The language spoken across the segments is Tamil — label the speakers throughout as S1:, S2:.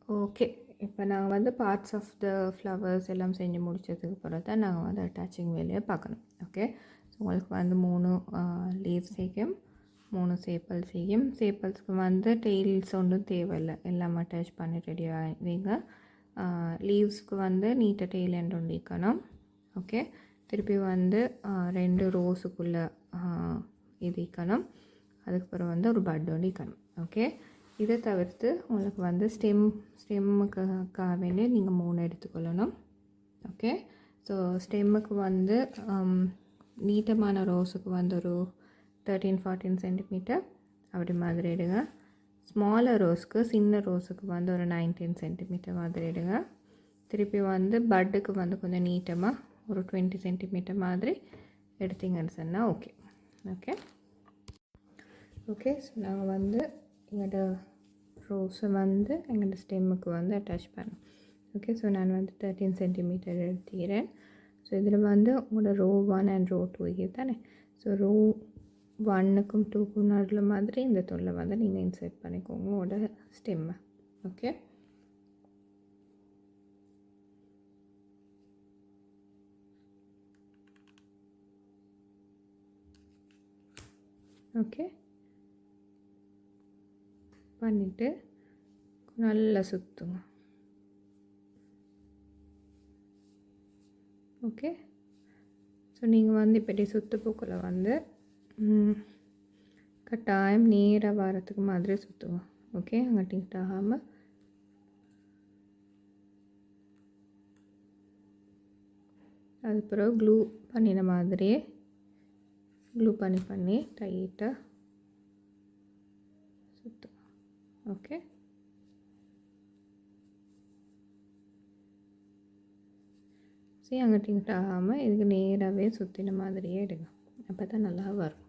S1: ஓகே. இப்போ நாங்கள் வந்து பார்ட்ஸ் ஆஃப் த ஃப்ளவர்ஸ் எல்லாம் செஞ்சு முடிச்சதுக்கு பிறகு தான் நாங்கள் வந்து அட்டாச்சிங் வேலையை பார்க்கணும். ஓகே. ஸோ உங்களுக்கு வந்து 3 லீவ் செய்யும், 3 சேப்பல் செய்யும். சேப்பல்ஸ்க்கு வந்து டெய்ல்ஸ் ஒன்றும் தேவையில்லை, எல்லாம் அட்டாச் பண்ணி ரெடி ஆகிங்க. லீவ்ஸ்க்கு வந்து நீட்டாக டெய்ல் எண்ட் ஒன்று இருக்கணும். ஓகே. திருப்பி வந்து 2 ரோஸுக்குள்ளே இது இருக்கணும். அதுக்கப்புறம் வந்து ஒரு பட் ஒன்று இருக்கணும். ஓகே. இதை தவிர்த்து உங்களுக்கு வந்து ஸ்டெம்முக்காக வேண்டி நீங்கள் 3 எடுத்துக்கொள்ளணும். ஓகே. ஸோ ஸ்டெம்முக்கு வந்து நீட்டமான ரோஸுக்கு வந்து ஒரு 13-14 சென்டிமீட்டர் அப்படி மாதிரி எடுங்க. ஸ்மாலர் ரோஸ்க்கு, சின்ன ரோஸுக்கு வந்து ஒரு 19 சென்டிமீட்டர் மாதிரி எடுங்க. திருப்பி வந்து பட்டுக்கு வந்து கொஞ்சம் நீட்டமாக ஒரு 20 சென்டிமீட்டர் மாதிரி எடுத்தீங்கன்னு சொன்னால் ஓகே. ஓகே. ஓகே. ஸோ நாங்கள் வந்து எங்களோட ரோஸை வந்து எங்களோட ஸ்டெம்முக்கு வந்து அட்டாச் பண்ணோம். ஓகே. ஸோ நான் வந்து 13 சென்டிமீட்டர் எடுத்துக்கிறேன். ஸோ இதில் வந்து உங்களோட ரோ 1 அண்ட் ரோ 2 தானே. ஸோ ரோ 1க்கும் 2க்கும் நடுவில் மாதிரி இந்த தூளில் வந்து நீங்கள் இன்சர்ட் பண்ணிக்கோங்க உங்களோட ஸ்டெம்மை. ஓகே. ஓகே. பண்ணிவிட்டு நல்லா சுற்றுங்க. ஓகே. ஸோ நீங்கள் வந்து இப்படி சுற்று போக்கில் வந்து கட்டாயம் நேராக வாரத்துக்கு மாதிரி சுற்றுவோம். ஓகே. அங்கே டிங்ட் ஆகாமல் அது பிறகு க்ளூ பண்ணின மாதிரியே க்ளூ பண்ணி டைட்டாக சுற்றுவோம். ஓகே. சரி, அங்கே டிங்ட் ஆகாமல் இதுக்கு நேராகவே சுற்றின மாதிரியே எடுங்க. அப்போ தான் நல்லா வரும்.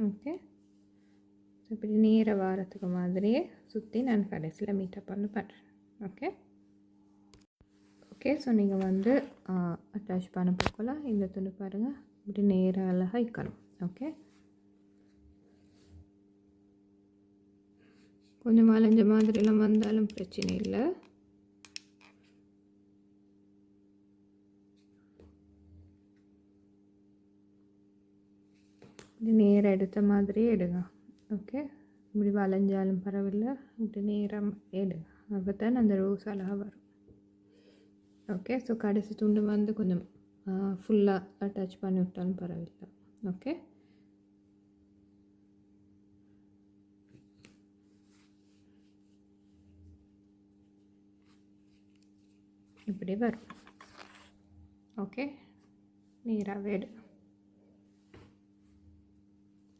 S1: ஓகே. இப்படி நேர வாரத்துக்கு மாதிரியே சுற்றி நான் கடைசியில் மீட்டப் பண்ணுறேன். ஓகே. ஓகே. ஸோ நீங்கள் வந்து அட்டாச் பண்ண போகலாம். இந்த துணி பாருங்கள், இப்படி நேராக அழகாக இருக்கணும். ஓகே. கொஞ்சம் வளைஞ்ச மாதிரிலாம் வந்தாலும் பிரச்சனை இல்லை. இப்படி நேராக எடுத்த மாதிரியே எடுங்க. ஓகே. இப்படி வளைஞ்சாலும் பரவாயில்லை, இப்படி நேரம் எடுங்க. அப்போ தான் அந்த ரோஸ் அழகாக வரும். ஓகே. ஸோ கடைசி துண்டு வந்து கொஞ்சம் ஃபுல்லாக அட்டாச் பண்ணி விட்டாலும் பரவாயில்லை. ஓகே. இப்படி வரும். ஓகே. நேராகவே எடுங்க.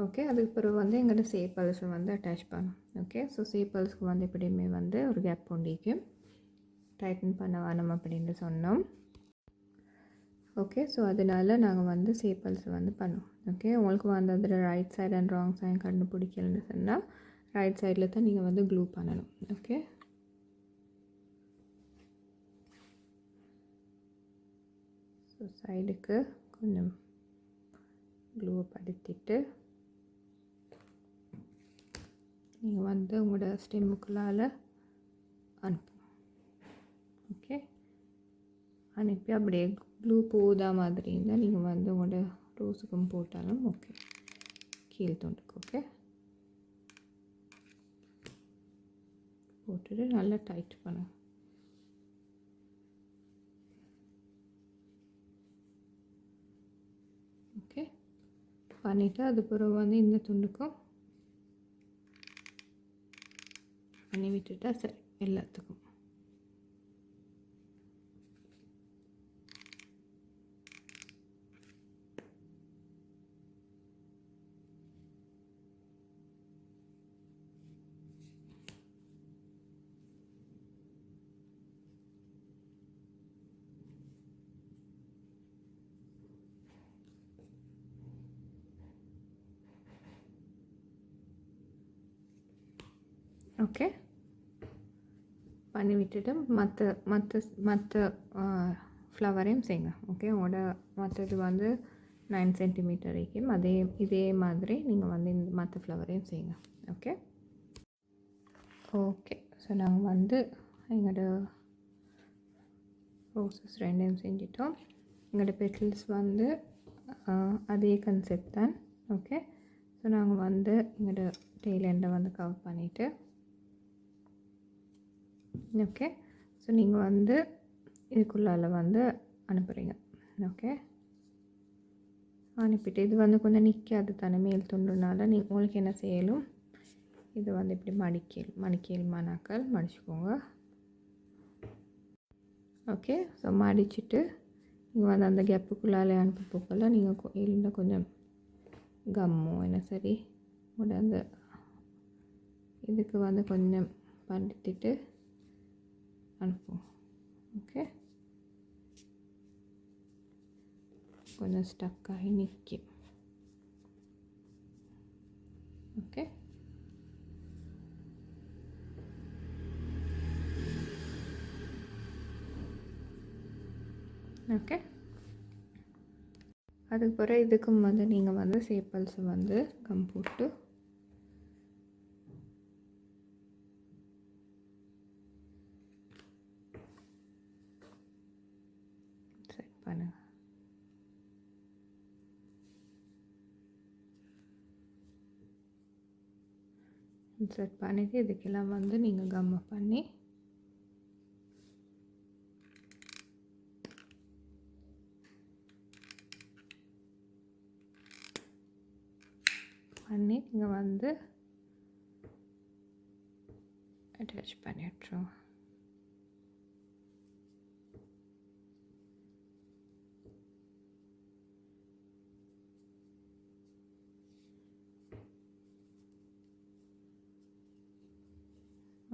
S1: ஓகே. அதுக்கு பிறகு வந்து எங்களோட சேப்பல்ஸை வந்து அட்டாச் பண்ணும். ஓகே. ஸோ சேப்பல்ஸ்க்கு வந்து எப்படியுமே வந்து ஒரு கேப் ஒண்டிக்கு டைட்டன் பண்ண வேணும் அப்படின்னு சொன்னோம். ஓகே. ஸோ அதனால நாங்கள் வந்து சேப்பல்ஸ் வந்து பண்ணுவோம். ஓகே. உங்களுக்கு வந்து அதில் right side and wrong side கண்டுபிடிக்கலன்னு சொன்னால் ரைட் சைடில் தான் நீங்கள் வந்து க்ளூ பண்ணணும். ஓகே. ஸோ சைடுக்கு கொஞ்சம் க்ளூவை படுத்திட்டு நீங்கள் வந்து உங்களோட ஸ்டெம்முக்குள்ளால் அனுப்பும். ஓகே. அனுப்பி அப்படியே க்ளூ போதா மாதிரி இருந்தால் நீங்கள் வந்து உங்களோட ரோஸுக்கும் போட்டாலும் ஓகே, கீழ் துண்டுக்கு. ஓகே. போட்டுட்டு நல்லா டைட் பண்ணுங்க. ஓகே. பண்ணிவிட்டு அது பிறகு வந்து இந்த துண்டுக்கும் பண்ணி விட்டுட்டா சரி எல்லாத்துக்கும். ஓகே, பண்ணி விட்டுட்டு மற்ற மற்ற மற்ற ஃப்ளவரையும் செய்யுங்க. ஓகே, உங்களோட மற்றது வந்து 9 சென்டிமீட்டர் வரைக்கும் இதே மாதிரி நீங்கள் வந்து இந்த மற்ற ஃப்ளவரையும் செய்யுங்க. Okay okay. ஸோ நாங்கள் வந்து எங்களோட ரோசஸ் ரெண்டையும் செஞ்சிட்டோம். எங்களோட பெட்டல்ஸ் வந்து அதே கன்செப்ட் தான். ஓகே, ஸோ நாங்கள் வந்து எங்களோட டெய்ல் எண்டை வந்து கவர் பண்ணிவிட்டு, ஓகே, ஸோ நீங்கள் வந்து இதுக்குள்ளால் வந்து அனுப்புகிறீங்க. ஓகே, அனுப்பிட்டு இது வந்து கொஞ்சம் நிற்காது தானே மேல் துண்டுனால உங்களுக்கு என்ன செய்யலும், இது வந்து இப்படி மடிக்கலுமானாக்கள் மடிச்சுக்கோங்க. ஓகே, ஸோ மடிச்சுட்டு நீங்கள் வந்து அந்த கேப்புக்குள்ளாலே அனுப்பப்போக்கெல்லாம் நீங்கள் இல்லை கொஞ்சம் கம்மோ என்ன சரி உங்களோட அந்த இதுக்கு வந்து கொஞ்சம் படுத்திட்டு அனுப்புவோம். ஓகே, கொஞ்சம் ஸ்டக்காகி நிற்கும். Okay, okay. அதுக்கு பிறகு இதுக்கும் வந்து நீங்கள் வந்து சேப்பல்ஸை வந்து கம் போட்டு செட் பண்ணுங்க. செட் பண்ணிவிட்டு இதுக்கெல்லாம் வந்து நீங்கள் கம்மை பண்ணி நீங்கள் வந்து அட்டாச் பண்ணிவிட்ருவோம்.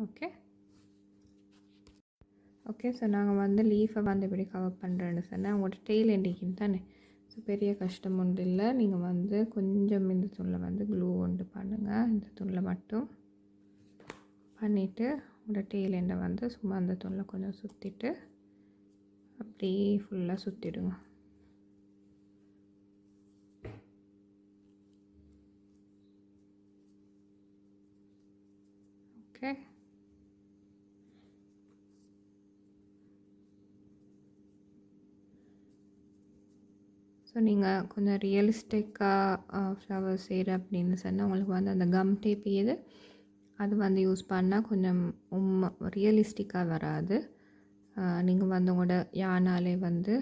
S1: Okay okay. ஸோ நாங்கள் வந்து லீஃபை வந்து எப்படி கவர் பண்ணுறேன்னு சொன்னால் உங்களோட டெய்ல் எண்டிக்கின்னு தானே. ஸோ பெரிய கஷ்டம் ஒன்று இல்லை. நீங்கள் வந்து கொஞ்சம் இந்த தூணில் வந்து க்ளூ ஒன்று பண்ணுங்கள். இந்த தூணில் மட்டும் பண்ணிவிட்டு உங்களோட டெய்ல் எண்டை வந்து சும்மா அந்த தூணில் கொஞ்சம் சுற்றிட்டு அப்படியே ஃபுல்லாக சுற்றிடுங்க. ஓகே, ஸோ நீங்கள் கொஞ்சம் ரியலிஸ்டிக்காக ஃப்ளவர்ஸ் செய்கிற அப்படின்னு சொன்னால் உங்களுக்கு வந்து அந்த கம் டேப் இது அது வந்து யூஸ் பண்ணால் கொஞ்சம் ரியலிஸ்டிக்காக வராது. நீங்கள் வந்து உங்களோட யானாலே வந்து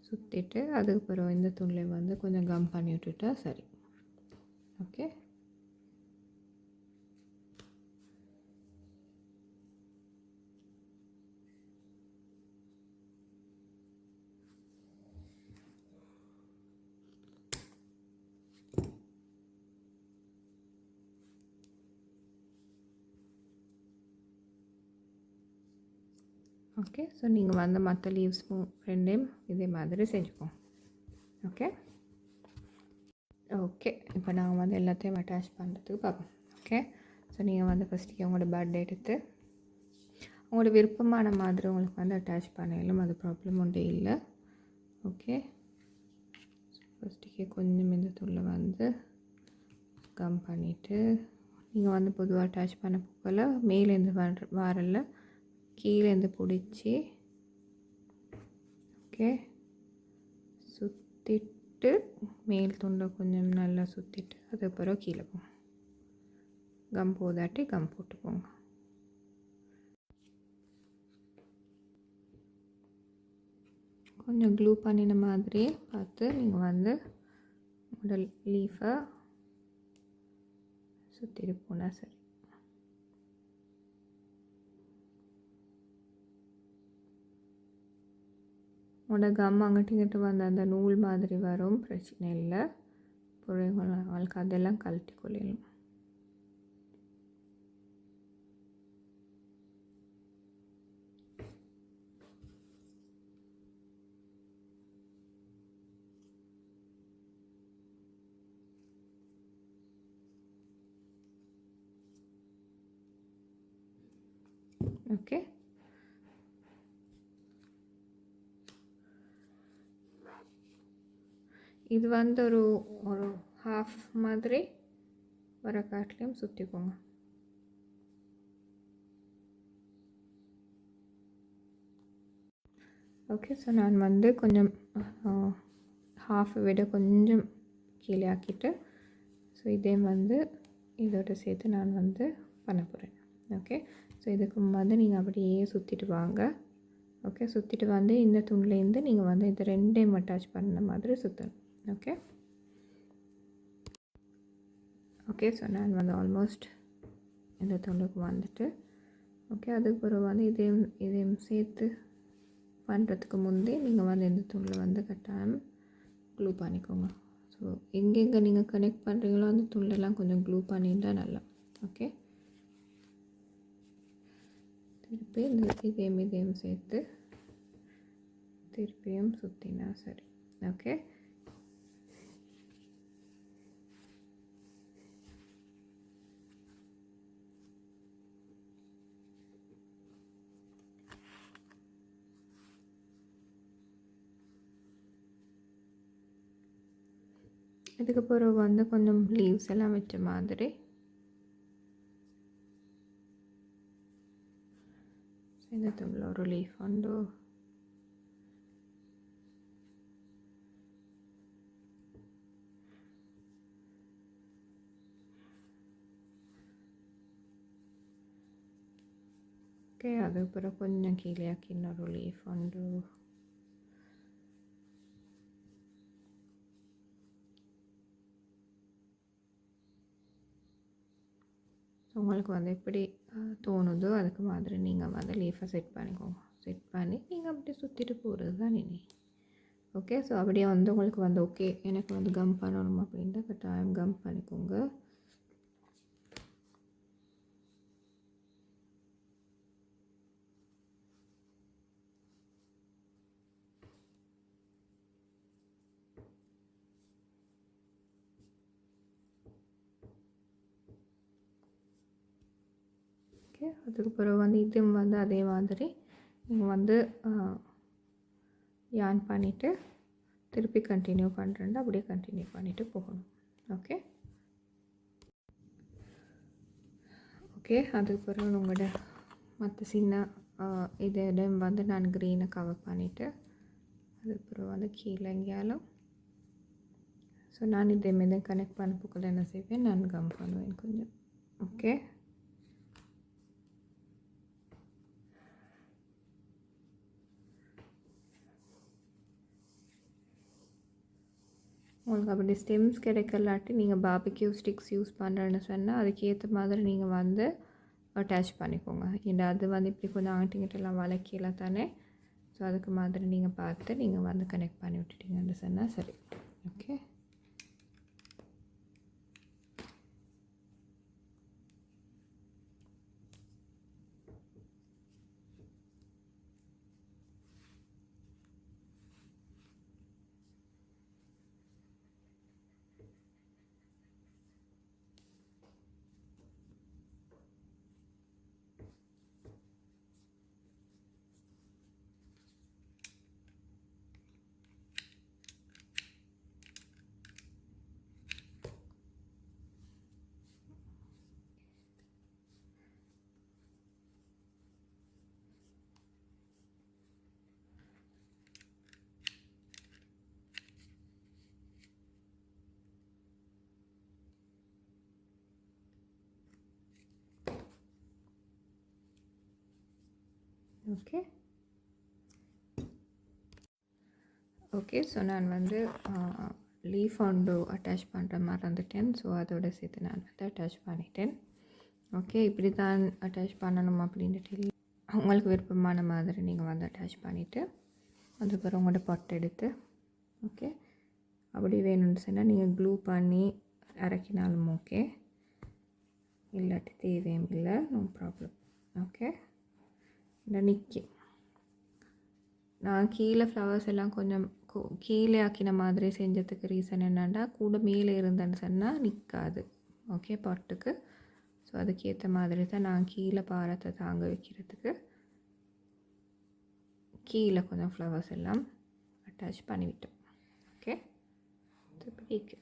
S1: சுற்றிட்டு அதுக்கப்புறம் இந்த துணியில் வந்து கொஞ்சம் கம் பண்ணி விட்டுட்டா சரி. Okay, okay. ஸோ நீங்கள் வந்து மற்ற லீவ்ஸும் ரெண்டையும் இதே மாதிரி செஞ்சுப்போம். Okay okay. இப்போ நாங்கள் வந்து எல்லாத்தையும் அட்டாச் பண்ணுறதுக்கு பார்ப்போம். ஓகே, ஸோ நீங்கள் வந்து ஃபஸ்ட்டுக்கு உங்களோட பர்த்டே எடுத்து உங்களோட விருப்பமான மாதிரி உங்களுக்கு வந்து அட்டாச் பண்ணலும் அது ப்ராப்ளம் ஒன்றே இல்லை. ஓகே, ஃபஸ்ட்டுக்கே கொஞ்சம் இந்த தூளில் வந்து கம் பண்ணிவிட்டு நீங்கள் வந்து பொதுவாக அட்டாச் பண்ண போகல மேலேருந்து வரல கீழேருந்து பிடிச்சி ஓகே சுற்றிட்டு மேல் துண்டை கொஞ்சம் நல்லா சுற்றிட்டு அதுக்கப்புறம் கீழே போங்க. கம் போதாட்டி கம் போட்டு போங்க. கொஞ்சம் க்ளூ பண்ணின மாதிரியே பார்த்து நீங்கள் வந்து முதல் லீஃபை சுற்றிட்டு போனால் சரி. உங்களோட கம் அங்கிட்டு இங்கிட்டு வந்து அந்த நூல் மாதிரி வரும், பிரச்சனை இல்லை. உங்களுக்கு அதெல்லாம் கழட்டி கொள்ளலாம். ஓகே. இது வந்து ஒரு ஒரு ஹாஃப் மாதிரி வர காட்டிலையும் சுற்றிக்கோங்க. ஓகே. ஸோ நான் வந்து கொஞ்சம் ஹாஃப் விட கொஞ்சம் கீழே ஆக்கிட்டு ஸோ இதே வந்து இதோட சேர்த்து நான் வந்து பண்ண போகிறேன். ஓகே. ஸோ இதுக்கு வந்து நீங்கள் அப்படியே சுற்றிட்டு வாங்க. ஓகே. சுற்றிட்டு வந்து இந்த துண்டுலேருந்து நீங்கள் வந்து இது ரெண்டையும் அட்டாச் பண்ண மாதிரி சுற்றணும். ஓகே. ஓகே. ஸோ நான் வந்து ஆல்மோஸ்ட் இந்த துண்டுக்கு வந்துட்டு ஓகே. அதுக்கு பிறகு வந்து இதையும் சேர்த்து பண்ணுறதுக்கு முந்தைய நீங்கள் வந்து இந்த துண்டில் வந்து கட்டாயம் க்ளூ பண்ணிக்கோங்க. ஸோ எங்கெங்கே நீங்கள் கனெக்ட் பண்ணுறீங்களோ அந்த துண்டெல்லாம் கொஞ்சம் க்ளூ பண்ணிட்டா நல்லா. ஓகே. திருப்பி இந்த இதையும் சேர்த்து திருப்பியும் சுற்றினா சரி. ஓகே. இதுக்கப்புறம் வந்து கொஞ்சம் லீவ்ஸ் எல்லாம் வச்ச மாதிரி இந்த துண்டில் ஒரு லீஃப் உண்டு. ஓகே. அதுக்கப்புறம் கொஞ்சம் கீழே ஆக்கி இன்னொரு லீஃப் உண்டு. உங்களுக்கு வந்து எப்படி தோணுதோ அதுக்கு மாதிரி நீங்கள் வந்து லீஃபை செட் பண்ணிக்கோங்க. செட் பண்ணி நீங்கள் அப்படியே சுற்றிட்டு போகிறது தான் இனி. ஓகே. ஸோ அப்படியே வந்து உங்களுக்கு வந்து ஓகே எனக்கு வந்து கம் பண்ணணும் அப்படின்ட்டு கட்டாயம் கம் பண்ணிக்கோங்க. ஓகே. அதுக்கு பிறகு வந்து இதுவும் வந்து அதே மாதிரி நீங்கள் வந்து யான் பண்ணிவிட்டு திருப்பி கண்டினியூ பண்ணுறேன். அப்படியே கண்டினியூ பண்ணிவிட்டு போகணும். ஓகே. ஓகே. அதுக்கு பிறகு உங்களோட மற்ற சின்ன இதிடம் வந்து நான் க்ரீனை கவர் பண்ணிவிட்டு அதுக்கு பிறகு வந்து கீழே எங்கேயாலும் ஸோ நான் இதே மாரி கனெக்ட் பண்ண போக்கில் என்ன செய்வேன், நான் கம் பண்ணுவேன் கொஞ்சம். ஓகே. உங்களுக்கு அப்படி ஸ்டெம்ஸ் கிடைக்கலாட்டி நீங்கள் பார்பிக்யூ ஸ்டிக்ஸ் யூஸ் பண்ணுறேன்னு சொன்னால் அதுக்கேற்ற மாதிரி நீங்கள் வந்து அட்டாச் பண்ணிக்கோங்க. ஏன்னா அது வந்து இப்படி கொஞ்சம் ஆங்கிட்டெல்லாம் வளர்க்கல தானே. ஸோ அதுக்கு மாதிரி நீங்கள் பார்த்து நீங்கள் வந்து கனெக்ட் பண்ணி விட்டுட்டீங்கன்னு சொன்னால் சரி. ஓகே. ஓகே. ஓகே. ஸோ நான் வந்து லீஃப் ஒன்று அட்டாச் பண்ணுற மாதிரி இருந்துட்டேன். ஸோ அதோட சேர்த்து நான் வந்து அட்டாச் பண்ணிட்டேன். ஓகே. இப்படி தான் அட்டாச் பண்ணணும் அப்படின்ட்டு உங்களுக்கு விருப்பமான மாதிரி நீங்கள் வந்து அட்டாச் பண்ணிவிட்டு அதுக்கப்புறம் உங்களோட பொட்டை எடுத்து ஓகே அப்படி வேணும்னு சொன்னால் நீங்கள் க்ளூ பண்ணி இறக்கினாலும் ஓகே, இல்லாட்டி தேவையும் இல்லை, நோ ப்ராப்ளம். ஓகே. இந்த நிற்கி நான் கீழே ஃப்ளவர்ஸ் எல்லாம் கொஞ்சம் கீழே ஆக்கின மாதிரி செஞ்சதுக்கு ரீசன் என்னென்னா கூட மேலே இருந்தேன்னு சொன்னால் நிற்காது. ஓகே. பாட்டுக்கு ஸோ ஸோ அதுக்கேற்ற மாதிரி தான் நான் கீழே பாரத்தை தாங்க வைக்கிறதுக்கு கீழே கொஞ்சம் ஃப்ளவர்ஸ் எல்லாம் அட்டாச் பண்ணிவிட்டோம். ஓகே, இப்படி இருக்குது.